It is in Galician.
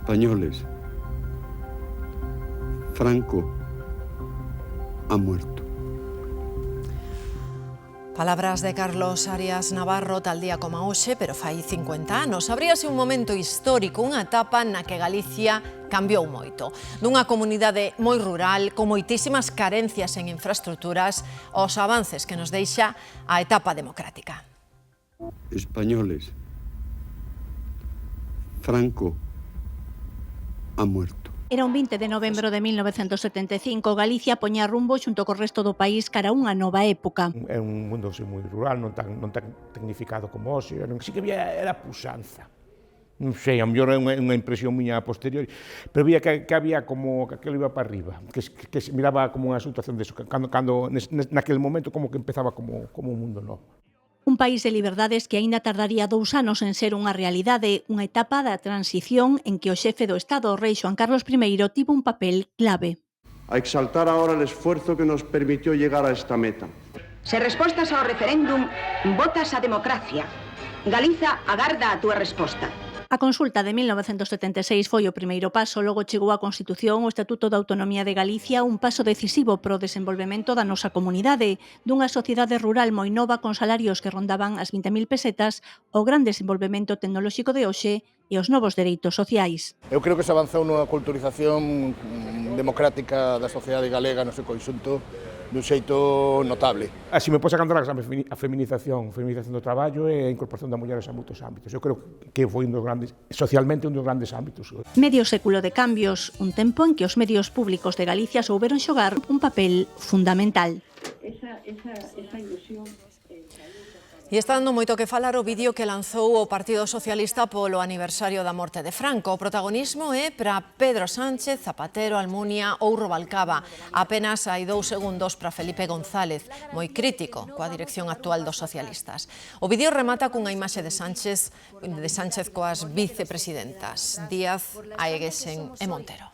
Españoles, Franco ha muerto. Palabras de Carlos Arias Navarro tal día como hoxe, pero fai 50 anos. Abríase un momento histórico, unha etapa na que Galicia cambiou moito. Dunha comunidade moi rural, con moitísimas carencias en infraestructuras, os avances que nos deixa a etapa democrática. Españoles, Franco ha muerto. Era un 20 de novembro de 1975. Galicia poñía rumbo xunto co resto do país cara a unha nova época. É un mundo moi rural, non tan tecnificado como hoxe, si que era puxanza. Non sei, a mellor é unha impresión miña a posteriori, pero vía que había como que aquilo iba para arriba, que se miraba como unha situación de eso, cando naquele momento como que empezaba como un mundo novo. Un país de liberdades que aínda tardaría 2 anos en ser unha realidade, unha etapa da transición en que o xefe do Estado, o rei Xoán Carlos I, tivo un papel clave. A exaltar ahora el esfuerzo que nos permitió llegar a esta meta. Se respostas ao referéndum, votas a democracia. Galiza agarda a túa resposta. A consulta de 1976 foi o primeiro paso, logo chegou a Constitución, o Estatuto de Autonomía de Galicia, un paso decisivo pro desenvolvemento da nosa comunidade, dunha sociedade rural moi nova con salarios que rondaban as 20.000 pesetas, o gran desenvolvemento tecnolóxico de hoxe e os novos dereitos sociais. Eu creo que se avanzou nunha culturización democrática da sociedade galega no seu conxunto dun xeito notable. Así me pode cantar a feminización do traballo e a incorporación das mulleres a moitos ámbitos. Eu creo que foi socialmente un dos grandes ámbitos. Medio século de cambios, un tempo en que os medios públicos de Galicia souberon xogar un papel fundamental. Esa ilusión... E está dando moito que falar o vídeo que lanzou o Partido Socialista polo aniversario da morte de Franco. O protagonismo é para Pedro Sánchez, Zapatero, Almunia ou Rubalcaba. Apenas hai 2 segundos para Felipe González, moi crítico coa dirección actual dos socialistas. O vídeo remata cunha imaxe de Sánchez coas vicepresidentas Díaz, Aeguesen e Montero.